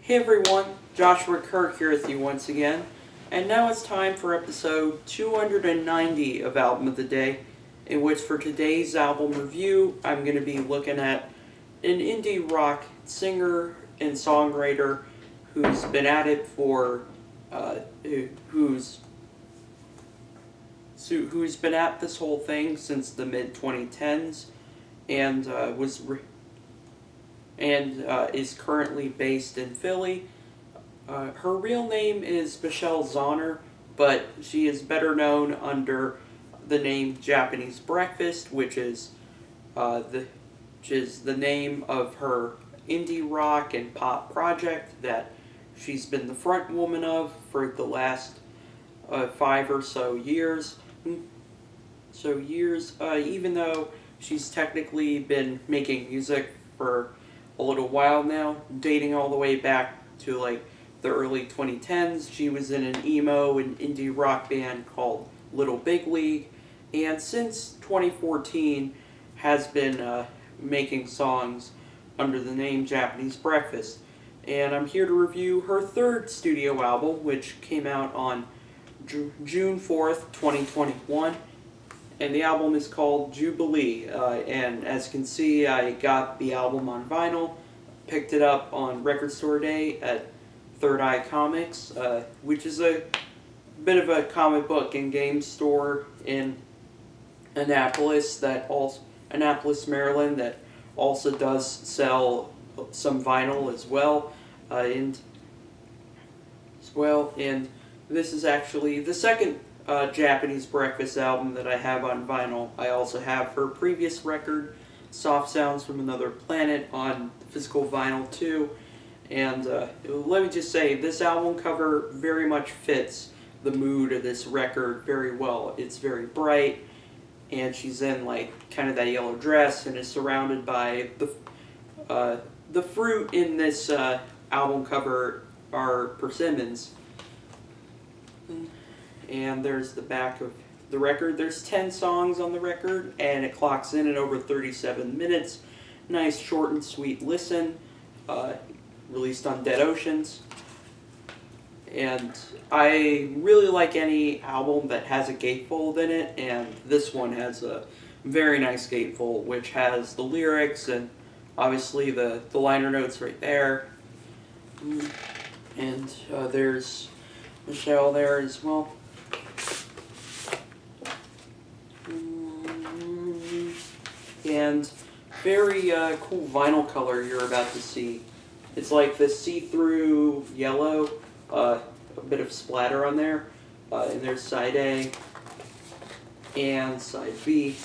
Hey everyone, Joshua Kirk here with you once again, and now it's time for episode 290 of Album of the Day, in which for today's album review, I'm going to be looking at an indie rock singer and songwriter who's been at it for, who's been at this whole thing since the mid-2010s, and is currently based in Philly. Her real name is Michelle Zauner, but she is better known under the name Japanese Breakfast, which is the name of her indie rock and pop project that she's been the front woman of for the last 5 or so years. Even though she's technically been making music for a little while now, dating all the way back to like the early 2010s. She was in an emo and indie rock band called Little Big League, and since 2014 has been making songs under the name Japanese Breakfast. And I'm here to review her third studio album, which came out on June 4th, 2021. And the album is called Jubilee, and as you can see, I got the album on vinyl, picked it up on Record Store Day at Third Eye Comics, which is a bit of a comic book and game store in Annapolis, Maryland, that also does sell some vinyl as well, and this is actually the second Japanese Breakfast album that I have on vinyl. I also have her previous record, Soft Sounds from Another Planet, on physical vinyl too. And let me just say, this album cover very much fits the mood of this record very well. It's very bright, and she's in like kind of that yellow dress and is surrounded by the fruit in this album cover are persimmons. And there's the back of the record. There's 10 songs on the record, and it clocks in at over 37 minutes. Nice, short and sweet listen. Released on Dead Oceans. And I really like any album that has a gatefold in it, and this one has a very nice gatefold, which has the lyrics and obviously the liner notes right there. And there's Michelle there as well. And very cool vinyl color you're about to see. It's like this see-through yellow, a bit of splatter on there. And there's side A and side B.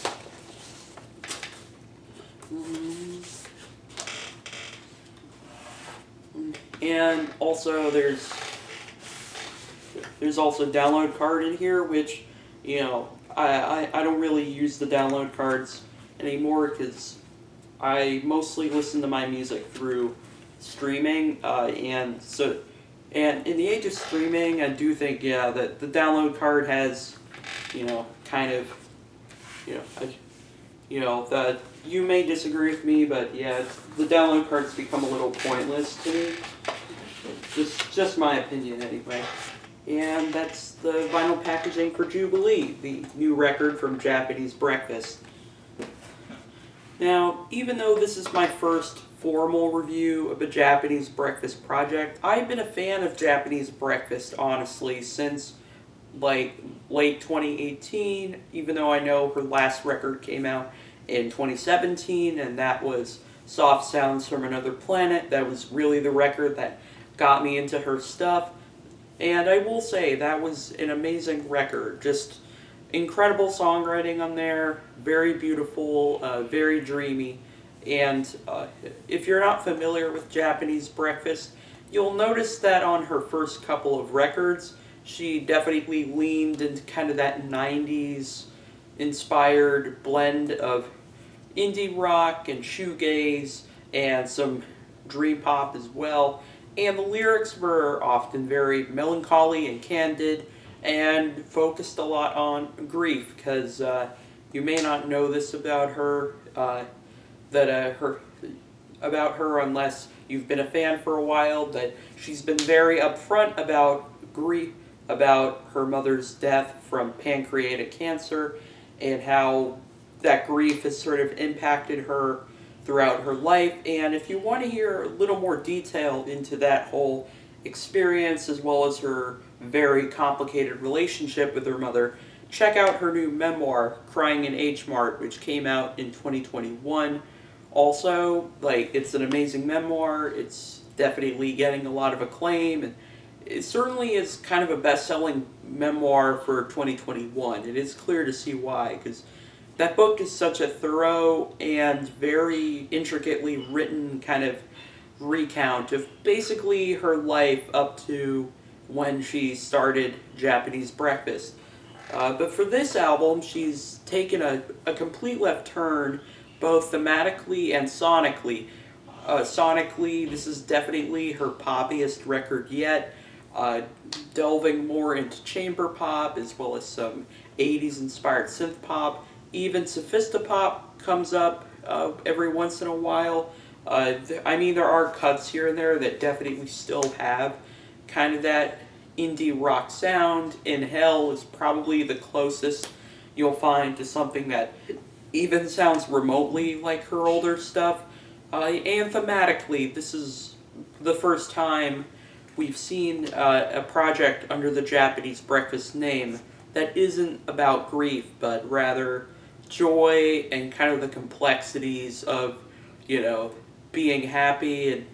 And also there's also a download card in here, which, you know, I don't really use the download cards anymore because I mostly listen to my music through streaming, and in the age of streaming, I do think, yeah, that the download card has, you know, kind of, that you may disagree with me, but yeah, the download cards become a little pointless to me. Just my opinion anyway. And that's the vinyl packaging for Jubilee, the new record from Japanese Breakfast. Now, even though this is my first formal review of a Japanese Breakfast project, I've been a fan of Japanese Breakfast, honestly, since like late 2018, even though I know her last record came out in 2017, and that was Soft Sounds from Another Planet. That was really the record that got me into her stuff. And I will say, that was an amazing record. Just incredible songwriting on there, very beautiful, very dreamy. And if you're not familiar with Japanese Breakfast, you'll notice that on her first couple of records, she definitely leaned into kind of that 90s inspired blend of indie rock and shoegaze and some dream pop as well. And the lyrics were often very melancholy and candid, and focused a lot on grief, because you may not know this about her, that about her unless you've been a fan for a while, but she's been very upfront about grief, about her mother's death from pancreatic cancer, and how that grief has sort of impacted her throughout her life. And if you want to hear a little more detail into that whole experience, as well as her very complicated relationship with her mother, check out her new memoir, Crying in H Mart, which came out in 2021. Also, like, it's an amazing memoir. It's definitely getting a lot of acclaim, and it certainly is kind of a best-selling memoir for 2021. It is clear to see why, because that book is such a thorough and very intricately written kind of recount of basically her life up to when she started Japanese Breakfast. But for this album, she's taken a complete left turn, both thematically and sonically. Sonically, this is definitely her poppiest record yet, delving more into chamber pop as well as some 80s inspired synth pop. Even sophistopop comes up every once in a while. I mean, there are cuts here and there that definitely still have kind of that indie rock sound. In Hell is probably the closest you'll find to something that even sounds remotely like her older stuff. And thematically, this is the first time we've seen a project under the Japanese Breakfast name that isn't about grief, but rather joy and kind of the complexities of, being happy and,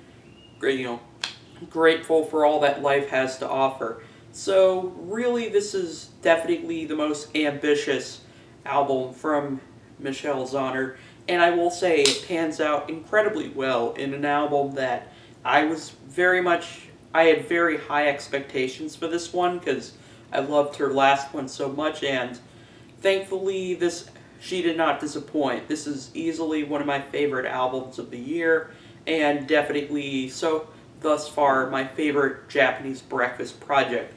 grateful for all that life has to offer. So really, this is definitely the most ambitious album from Michelle Zauner, and I will say it pans out incredibly well in an album that I had very high expectations for this one because I loved her last one so much, and thankfully she did not disappoint. This is easily one of my favorite albums of the year, and definitely so thus far my favorite Japanese Breakfast project.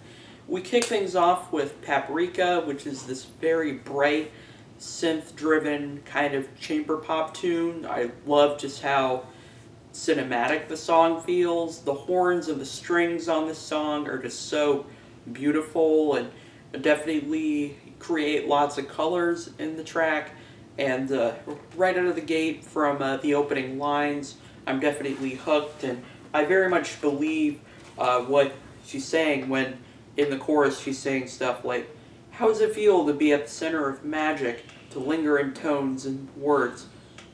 We kick things off with Paprika, which is this very bright, synth-driven kind of chamber pop tune. I love just how cinematic the song feels. The horns and the strings on this song are just so beautiful and definitely create lots of colors in the track. And right out of the gate from the opening lines, I'm definitely hooked, and I very much believe what she's saying when in the chorus she's saying stuff like, "How does it feel to be at the center of magic, to linger in tones and words?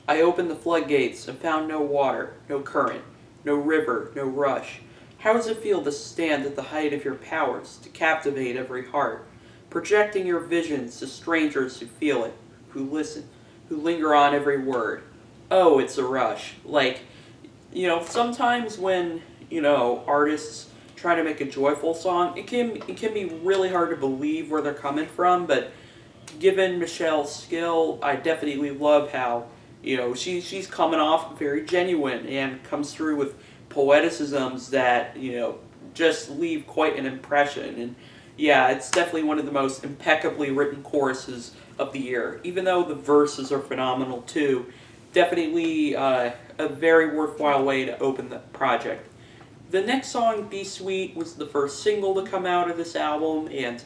I opened the floodgates and found no water, no current, no river, no rush. How does it feel to stand at the height of your powers, to captivate every heart, projecting your visions to strangers who feel it, who listen, who linger on every word? Oh, it's a rush." Like, sometimes when, artists try to make a joyful song, it can be really hard to believe where they're coming from, but given Michelle's skill, I definitely love how, she's coming off very genuine and comes through with poeticisms that, just leave quite an impression. And yeah, it's definitely one of the most impeccably written choruses of the year, even though the verses are phenomenal too. Definitely a very worthwhile way to open the project. The next song, Be Sweet, was the first single to come out of this album, and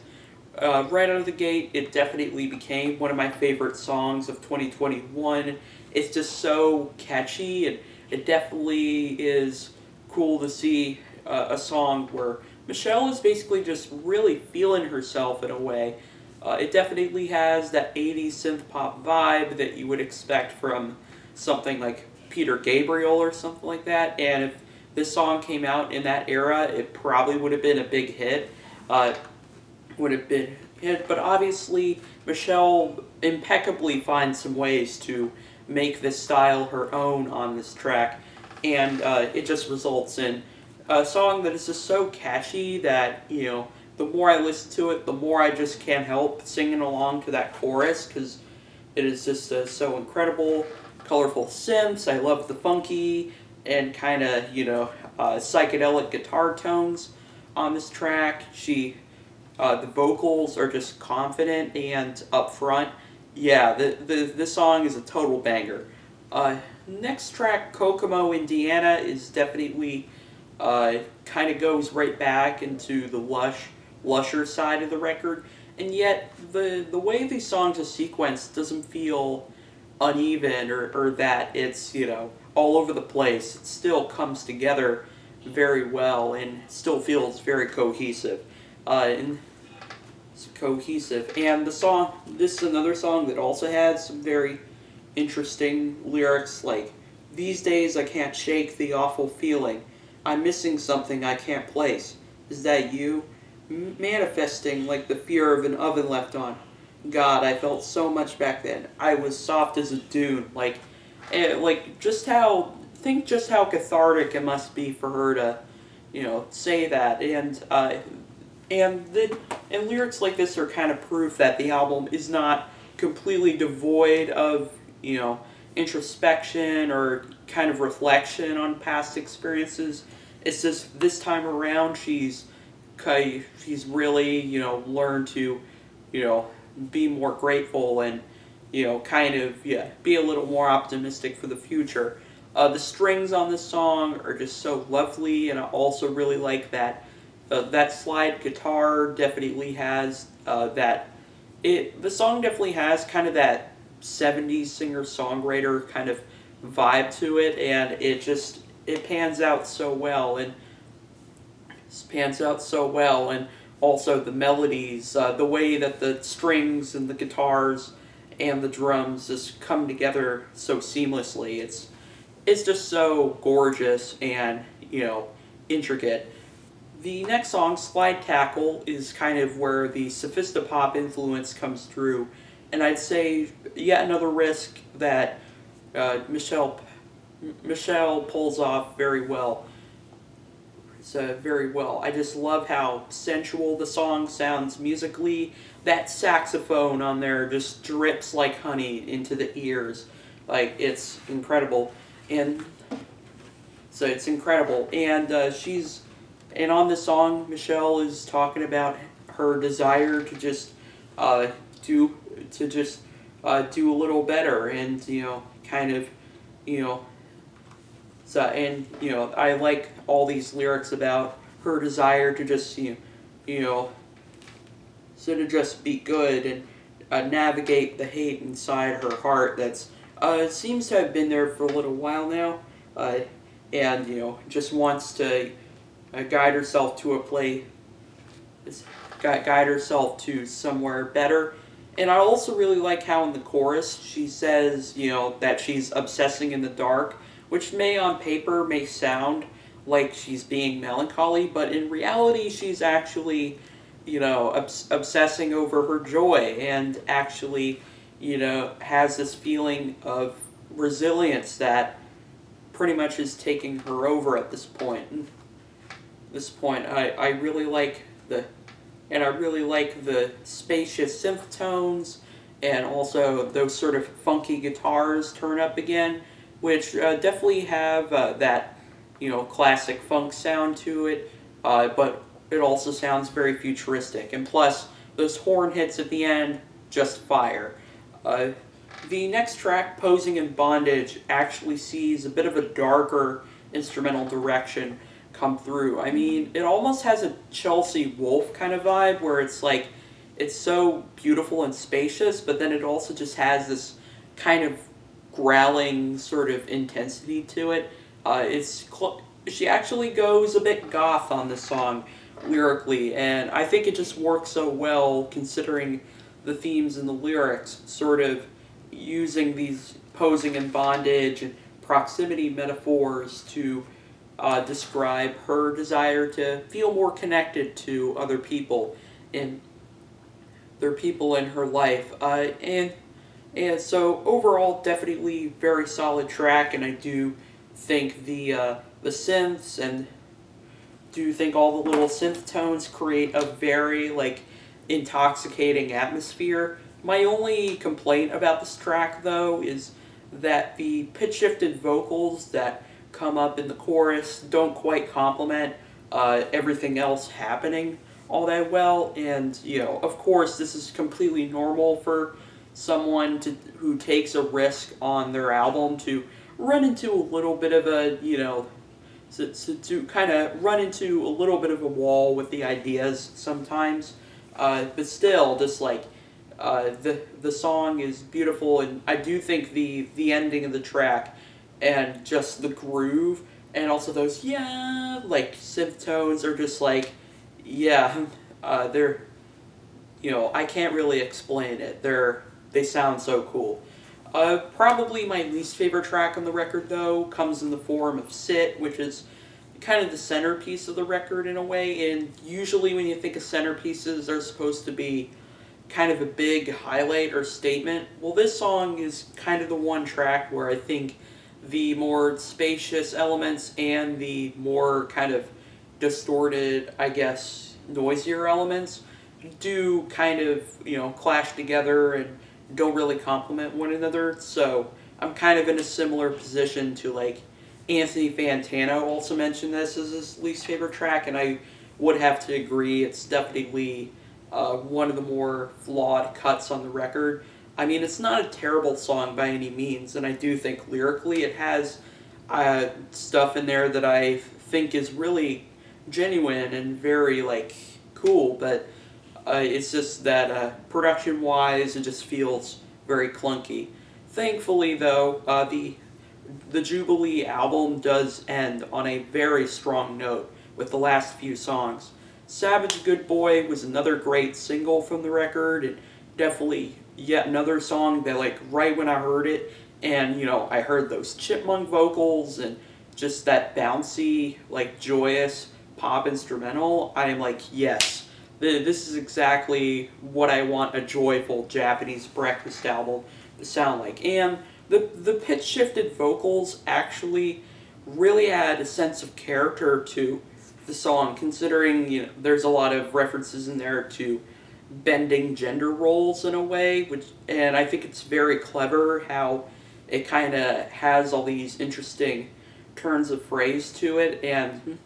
right out of the gate, it definitely became one of my favorite songs of 2021. It's just so catchy, and it definitely is cool to see a song where Michelle is basically just really feeling herself in a way. It definitely has that 80s synth pop vibe that you would expect from something like Peter Gabriel or something like that, and if this song came out in that era, it probably would have been a big hit. But obviously Michelle impeccably finds some ways to make this style her own on this track, and it just results in a song that is just so catchy that, the more I listen to it, the more I just can't help singing along to that chorus, because it is just so incredible. Colorful synths, I love the funky and kind of, psychedelic guitar tones on this track. The vocals are just confident and upfront. Yeah, this song is a total banger. next track, Kokomo, Indiana, is definitely kind of goes right back into the lusher side of the record, and yet the way these songs are sequenced doesn't feel uneven or that it's all over the place. It still comes together very well and still feels very cohesive. And it's cohesive. And the song, this is another song that also has some very interesting lyrics like, "These days I can't shake the awful feeling. I'm missing something I can't place. Is that you? Manifesting like the fear of an oven left on. God, I felt so much back then. I was soft as a dune." Just how cathartic it must be for her to, say that. And lyrics like this are kind of proof that the album is not completely devoid of, introspection or kind of reflection on past experiences. It's just this time around she's really, learned to, be more grateful and, be a little more optimistic for the future. The strings on this song are just so lovely, and I also really like that that slide guitar definitely has the song definitely has kind of that 70s singer-songwriter kind of vibe to it, and it pans out so well, and also the melodies, the way that the strings and the guitars and the drums just come together so seamlessly. It's just so gorgeous and, intricate. The next song, Slide Tackle, is kind of where the sophistopop influence comes through, and I'd say yet another risk that Michelle pulls off very well. Very well. I just love how sensual the song sounds musically. That saxophone on there just drips like honey into the ears. Like, it's incredible. And so it's incredible. And and on this song, Michelle is talking about her desire to just do a little better, and I like all these lyrics about her desire to just to just be good and navigate the hate inside her heart that's seems to have been there for a little while now, and just wants to guide herself to guide herself to somewhere better. And I also really like how in the chorus she says, that she's obsessing in the dark, which on paper may sound like she's being melancholy, but in reality she's actually, obsessing over her joy, and actually, has this feeling of resilience that pretty much is taking her over at this point. I really like the spacious synth tones, and also those sort of funky guitars turn up again, which definitely have that classic funk sound to it, but it also sounds very futuristic. And plus, those horn hits at the end, just fire. The next track, Posing in Bondage, actually sees a bit of a darker instrumental direction come through. I mean, it almost has a Chelsea Wolfe kind of vibe, where it's like, it's so beautiful and spacious, but then it also just has this kind of growling sort of intensity to it. She actually goes a bit goth on this song lyrically, and I think it just works so well considering the themes and the lyrics, sort of using these posing in bondage and proximity metaphors to describe her desire to feel more connected to other people and their people in her life. And so overall, definitely very solid track, and I do think the synths and do think all the little synth tones create a very intoxicating atmosphere. My only complaint about this track, though, is that the pitch-shifted vocals that come up in the chorus don't quite complement everything else happening all that well. And, of course, this is completely normal for someone who takes a risk on their album to run into a little bit of a, to kind of run into a little bit of a wall with the ideas sometimes. But still, just like the song is beautiful, and I do think the ending of the track and just the groove and also those like synth tones are just like they're I can't really explain it. They sound so cool. Probably my least favorite track on the record, though, comes in the form of Sit, which is kind of the centerpiece of the record in a way. And usually when you think of centerpieces, they're supposed to be kind of a big highlight or statement. Well, this song is kind of the one track where I think the more spacious elements and the more kind of distorted, I guess, noisier elements do kind of, clash together and don't really complement one another. So I'm kind of in a similar position to like Anthony Fantano also mentioned this as his least favorite track, and I would have to agree. It's definitely one of the more flawed cuts on the record. I mean, it's not a terrible song by any means, and I do think lyrically it has stuff in there that I think is really genuine and very like cool, but it's just that production-wise, it just feels very clunky. Thankfully, though, the Jubilee album does end on a very strong note with the last few songs. Savage Good Boy was another great single from the record, and definitely yet another song that, like, right when I heard it, and, I heard those chipmunk vocals and just that bouncy, like, joyous pop instrumental, I am like, yes. This is exactly what I want a joyful Japanese breakfast album to sound like. And the pitch-shifted vocals actually really add a sense of character to the song, considering there's a lot of references in there to bending gender roles in a way, and I think it's very clever how it kind of has all these interesting turns of phrase to it, and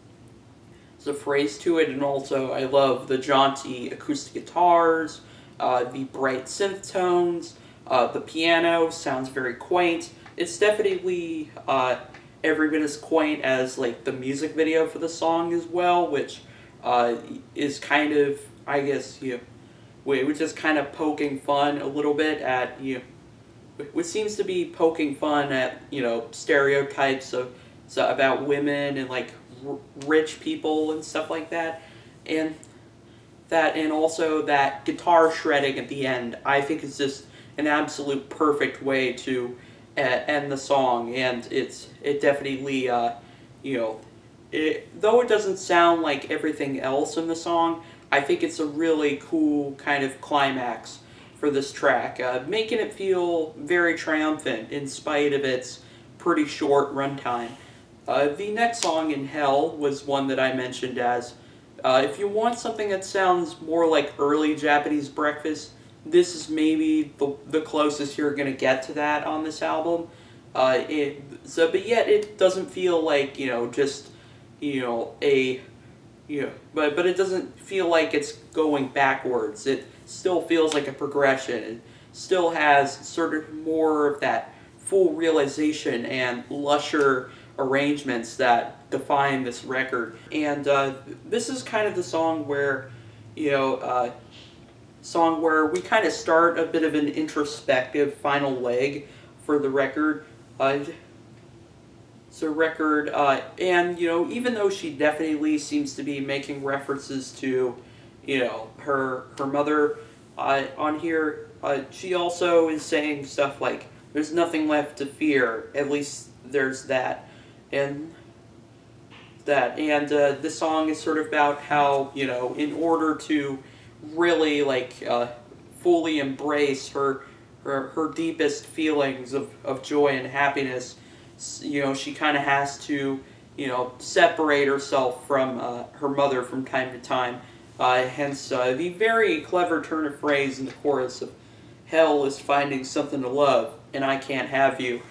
also I love the jaunty acoustic guitars, the bright synth tones, the piano sounds very quaint. It's definitely every bit as quaint as like the music video for the song as well, which is kind of, I guess, which is kind of poking fun a little bit at which seems to be poking fun at stereotypes about women and like rich people and stuff like that, and also that guitar shredding at the end I think is just an absolute perfect way to end the song, and it definitely though it doesn't sound like everything else in the song, I think it's a really cool kind of climax for this track, making it feel very triumphant in spite of its pretty short runtime. The next song, In Hell, was one that I mentioned as, if you want something that sounds more like early Japanese breakfast, this is maybe the closest you're going to get to that on this album. But yet it doesn't feel like, just, but it doesn't feel like it's going backwards. It still feels like a progression. It still has sort of more of that full realization and lusher arrangements that define this record. And this is kind of the song where, we kind of start a bit of an introspective final leg for the record. And even though she definitely seems to be making references to, her mother on here, she also is saying stuff like, "There's nothing left to fear." At least there's that. And this song is sort of about how, in order to really fully embrace her deepest feelings of joy and happiness, she kind of has to separate herself from her mother from time to time. Hence the very clever turn of phrase in the chorus of "Hell is finding something to love, and I can't have you."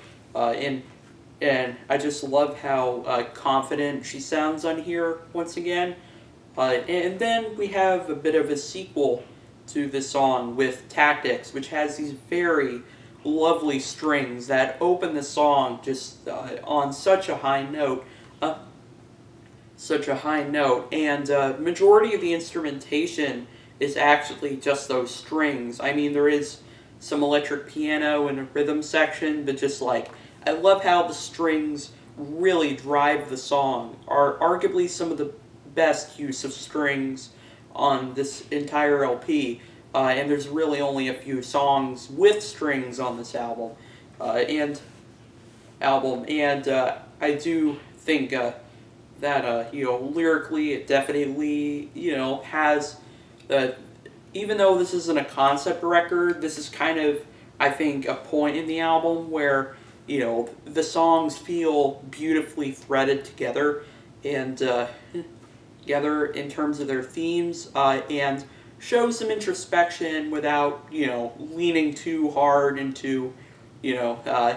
And I just love how confident she sounds on here once again. And then we have a bit of a sequel to this song with Tactics, which has these very lovely strings that open the song just on such a high note. Uh, and majority of the instrumentation is actually just those strings. I mean, there is some electric piano and a rhythm section, but just like, I love how the strings really drive the song. Are arguably some of the best use of strings on this entire LP. And there's really only a few songs with strings on this album, and I do think that lyrically it definitely has even though this isn't a concept record, this is kind of, I think, a point in the album where the songs feel beautifully threaded together and together in terms of their themes, and show some introspection without leaning too hard into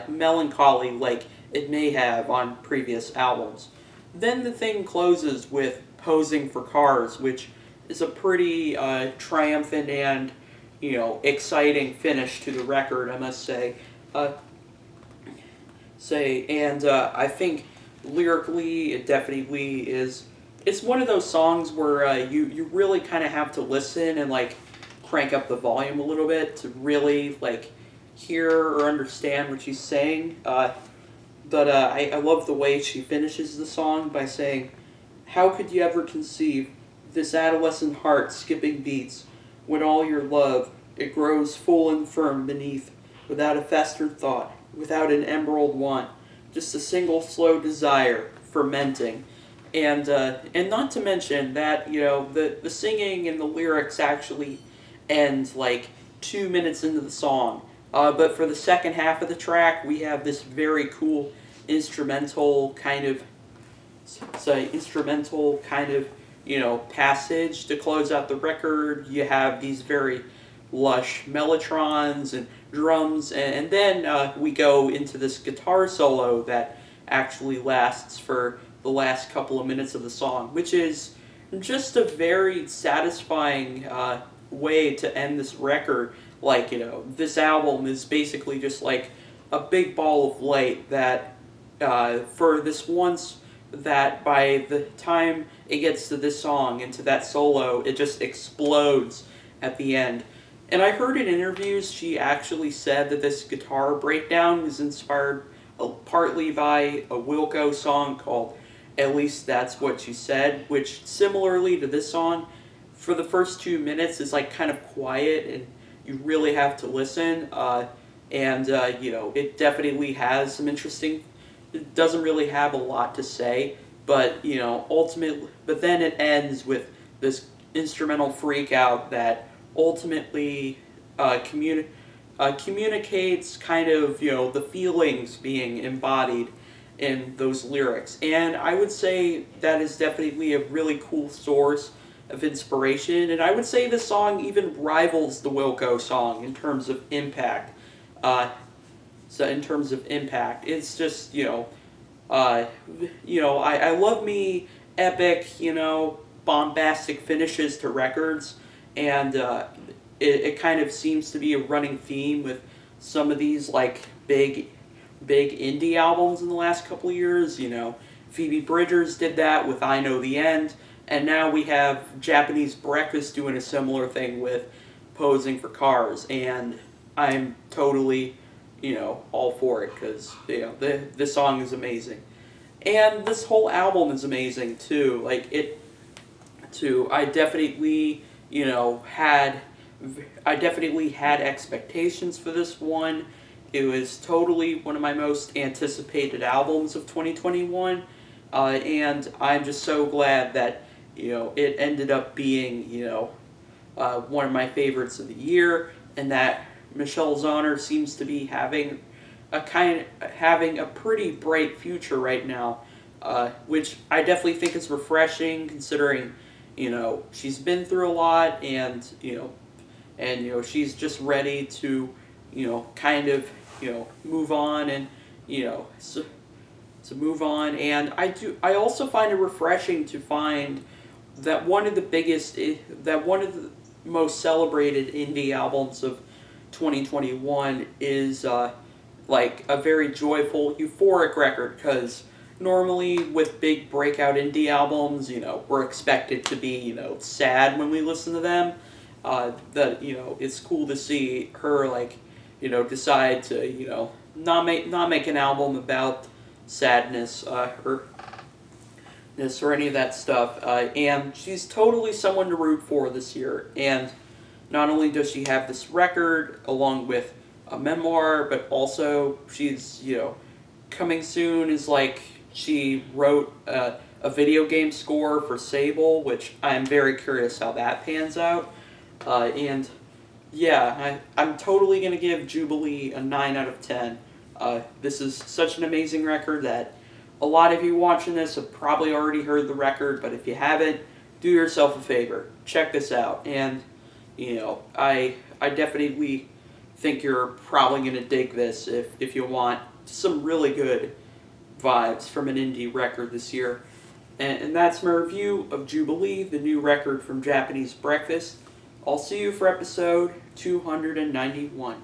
melancholy like it may have on previous albums. Then the thing closes with Posing for Cars, which is a pretty triumphant and exciting finish to the record, I must say. I think lyrically it definitely is. It's one of those songs where you really kind of have to listen and like crank up the volume a little bit to really like hear or understand what she's saying. But I love the way she finishes the song by saying, "How could you ever conceive this adolescent heart skipping beats when all your love it grows full and firm beneath, without a festered thought, without an emerald want, just a single slow desire fermenting." And not to mention that the singing and the lyrics actually end like 2 minutes into the song. But for the second half of the track, we have this very cool instrumental kind of passage to close out the record. You have these very lush mellotrons and drums, and then we go into this guitar solo that actually lasts for the last couple of minutes of the song, which is just a very satisfying way to end this record. Like, this album is basically just like a big ball of light that for this once, that by the time it gets to this song and to that solo, it just explodes at the end. And I heard in interviews she actually said that this guitar breakdown was inspired partly by a Wilco song called At Least That's What She Said, which similarly to this song, for the first 2 minutes is like kind of quiet and you really have to listen. It definitely has some interesting. It doesn't really have a lot to say, but ultimately, but then it ends with this instrumental freak out that ultimately communicates kind of the feelings being embodied in those lyrics. And I would say that is definitely a really cool source of inspiration, and I would say this song even rivals the Wilco song in terms of impact. It's just I love me epic, bombastic finishes to records, and it kind of seems to be a running theme with some of these like big indie albums in the last couple of years. Phoebe Bridgers did that with I Know the End, and now we have Japanese Breakfast doing a similar thing with Posing for Cars, and I'm totally all for it, because this song is amazing, and this whole album is amazing too. I definitely had expectations for this one. It was totally one of my most anticipated albums of 2021, and I'm just so glad that it ended up being one of my favorites of the year, and that Michelle Zauner seems to be having a pretty bright future right now, which I definitely think is refreshing, considering she's been through a lot, and she's just ready to move on, and move on. And I also find it refreshing to find that one of the most celebrated indie albums of 2021 is like a very joyful, euphoric record, because normally with big breakout indie albums, we're expected to be, sad when we listen to them. It's cool to see her, like, decide to, not make an album about sadness, or any of that stuff. And she's totally someone to root for this year. And not only does she have this record along with a memoir, but also she's, coming soon is like she wrote a video game score for Sable, which I'm very curious how that pans out. And yeah, I'm totally going to give Jubilee a 9 out of 10. This is such an amazing record that a lot of you watching this have probably already heard the record, but if you haven't, do yourself a favor. Check this out. And, I definitely think you're probably going to dig this if you want some really good vibes from an indie record this year. And that's my review of Jubilee, the new record from Japanese Breakfast. I'll see you for episode 291.